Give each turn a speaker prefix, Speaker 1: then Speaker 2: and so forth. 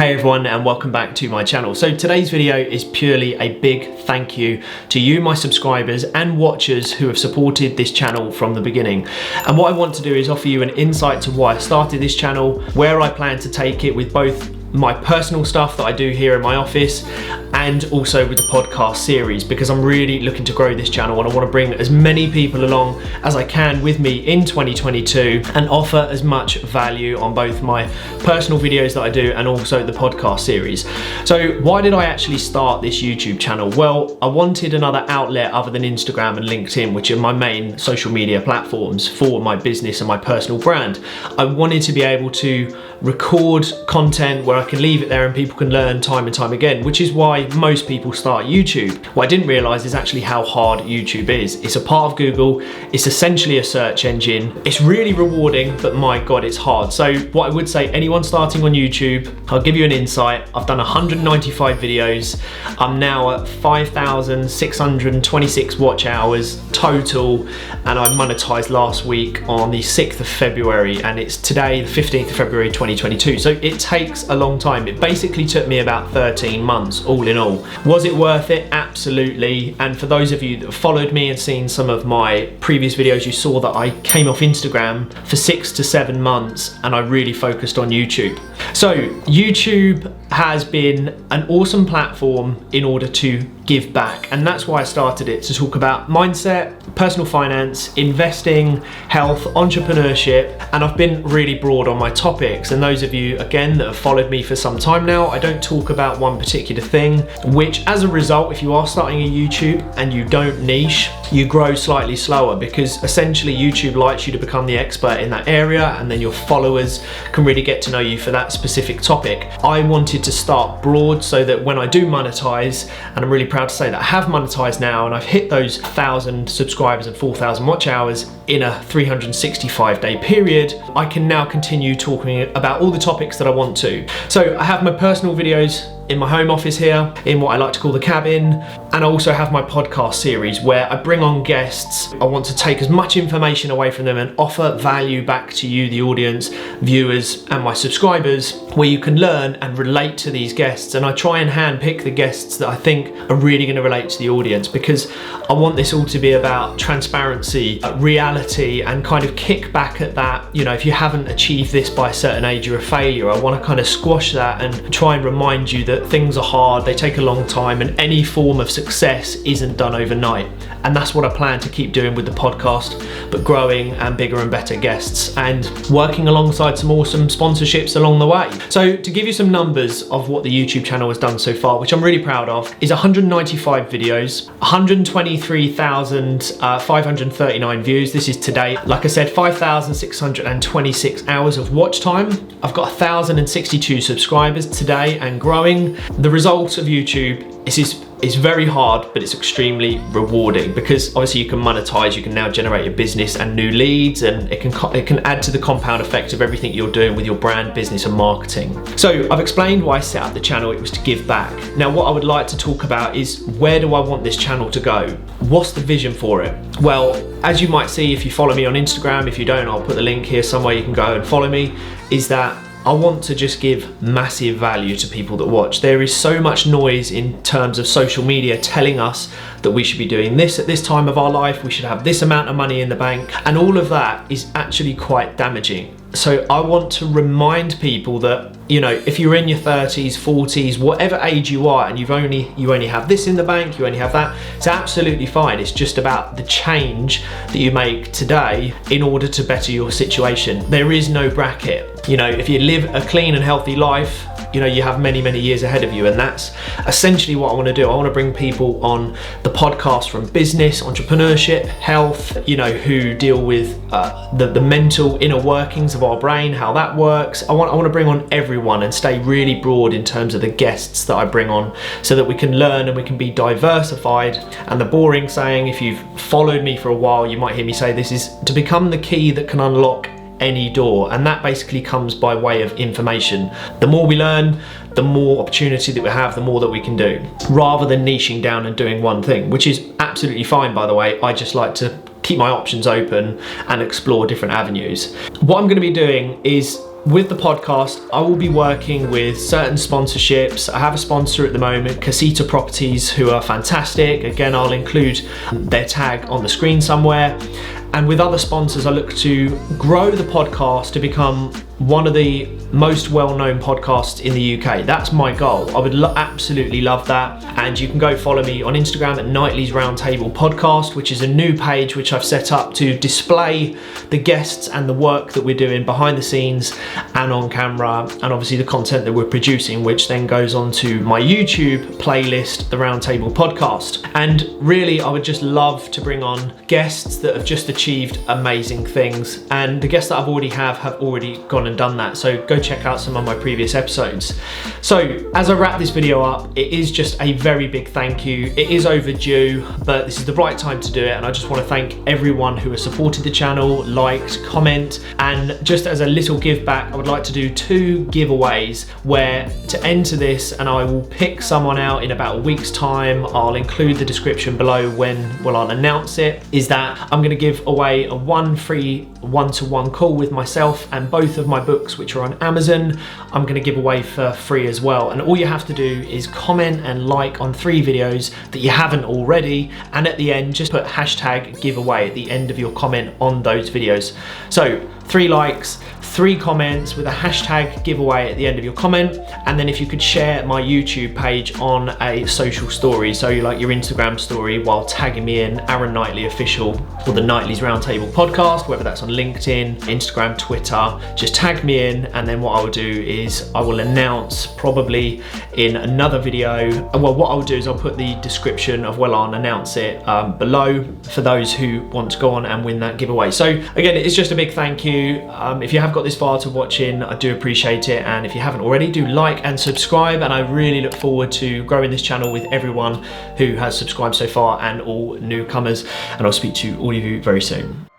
Speaker 1: Hey everyone, and welcome back to my channel. So today's video is purely a big thank you to you, my subscribers and watchers who have supported this channel from the beginning. And what I want to do is offer you an insight to why I started this channel, where I plan to take it with both my personal stuff that I do here in my office and also with the podcast series, because I'm really looking to grow this channel and I want to bring as many people along as I can with me in 2022 and offer as much value on both my personal videos that I do and also the podcast series. So why did I actually start this YouTube channel? Well, I wanted another outlet other than Instagram and LinkedIn, which are my main social media platforms for my business and my personal brand. I wanted to be able to record content where I can leave it there and people can learn time and time again, which is why most people start YouTube. What I didn't realize is actually how hard YouTube is. It's a part of Google, it's essentially a search engine. It's really rewarding, but my God, it's hard. So what I would say, anyone starting on YouTube, I'll give you an insight. I've done 195 videos. I'm now at 5,626 watch hours total, and I monetized last week on the 6th of February, and it's today, the 15th of February, 2022. So it takes a long time. It basically took me about 13 months all in all. Was it worth it? Absolutely. And for those of you that have followed me and seen some of my previous videos, you saw that I came off Instagram for 6 to 7 months and I really focused on YouTube. So YouTube has been an awesome platform in order to give back, and that's why I started it, to talk about mindset, personal finance, investing, health, entrepreneurship, and I've been really broad on my topics. And those of you again that have followed me for some time now, I don't talk about one particular thing, which as a result, if you are starting a YouTube and you don't niche, you grow slightly slower, because essentially YouTube likes you to become the expert in that area and then your followers can really get to know you for that specific topic. I wanted to start broad so that when I do monetize, and I'm really proud to say that I have monetized now and I've hit those 1,000 subscribers and 4,000 watch hours in a 365-day period, I can now continue talking about all the topics that I want to. So I have my personal videos in my home office here, in what I like to call the cabin, and I also have my podcast series where I bring on guests. I want to take as much information away from them and offer value back to you, the audience, viewers, and my subscribers, where you can learn and relate to these guests. And I try and handpick the guests that I think are really going to relate to the audience, because I want this all to be about transparency, reality, and kind of kick back at that, you know, if you haven't achieved this by a certain age, you're a failure. I want to kind of squash that and try and remind you that things are hard, they take a long time, and any form of success isn't done overnight. And that's what I plan to keep doing with the podcast, but growing and bigger and better guests and working alongside some awesome sponsorships along the way. So to give you some numbers of what the YouTube channel has done so far, which I'm really proud of, is 195 videos, 123,539 views. This is today. Like I said, 5,626 hours of watch time. I've got 1,062 subscribers today and growing. The result of YouTube is very hard, but it's extremely rewarding, because obviously you can monetize, you can now generate a business and new leads, and it can add to the compound effect of everything you're doing with your brand, business and marketing. So I've explained why I set up the channel. It was to give back. Now what I would like to talk about is, where do I want this channel to go? What's the vision for it? Well, as you might see if you follow me on Instagram, if you don't, I'll put the link here somewhere you can go and follow me, is that I want to just give massive value to people that watch. There is so much noise in terms of social media telling us that we should be doing this at this time of our life, we should have this amount of money in the bank, and all of that is actually quite damaging. So I want to remind people that, you know, if you're in your 30s, 40s, whatever age you are, and you only have this in the bank, you only have that, it's absolutely fine. It's just about the change that you make today in order to better your situation. There is no bracket. You know, if you live a clean and healthy life, you know, you have many, many years ahead of you, and that's essentially what I want to do. I want to bring people on the podcast from business, entrepreneurship, health, you know, who deal with the mental inner workings of our brain, how that works. I want to bring on everyone and stay really broad in terms of the guests that I bring on, so that we can learn and we can be diversified. And the boring saying, if you've followed me for a while, you might hear me say this, is to become the key that can unlock any door, and that basically comes by way of information. The more we learn, the more opportunity that we have, the more that we can do, rather than niching down and doing one thing, which is absolutely fine, by the way. I just like to keep my options open and explore different avenues. What I'm going to be doing is with the podcast, I will be working with certain sponsorships. I have a sponsor at the moment, Casita Properties, who are fantastic. Again, I'll include their tag on the screen somewhere. And with other sponsors, I look to grow the podcast to become one of the most well-known podcasts in the UK. That's my goal. I would absolutely love that. And you can go follow me on Instagram at Nightly's Roundtable Podcast, which is a new page which I've set up to display the guests and the work that we're doing behind the scenes and on camera, and obviously the content that we're producing, which then goes onto my YouTube playlist, the Roundtable Podcast. And really, I would just love to bring on guests that have just achieved amazing things. And the guests that I've already have already gone and done that. So go check out some of my previous episodes. So as I wrap this video up, it is just a very big thank you. It is overdue, but this is the right time to do it. And I just want to thank everyone who has supported the channel, liked, comment, and just as a little give back, I would like to do 2 giveaways where to enter this, and I will pick someone out in about a week's time. I'll include the description below when I'll announce it, is that I'm going to give away a 1 free one-to-one call with myself and both of my books, which are on Amazon. I'm going to give away for free as well. And all you have to do is comment and like on 3 videos that you haven't already. And at the end, just put hashtag giveaway at the end of your comment on those videos. So 3 likes, 3 comments with a hashtag giveaway at the end of your comment. And then if you could share my YouTube page on a social story, so like your Instagram story, while tagging me in Aaron Nightly Official or the Nightly's Roundtable Podcast, whether that's on LinkedIn, Instagram, Twitter, just tag me in. And then what I will do is I will announce probably in another video. Well, what I'll do is I'll put the description of I'll announce it below for those who want to go on and win that giveaway. So again, it's just a big thank you. If you have got this far to watching, I do appreciate it. And if you haven't already, do like and subscribe. And I really look forward to growing this channel with everyone who has subscribed so far and all newcomers. And I'll speak to all of you very soon.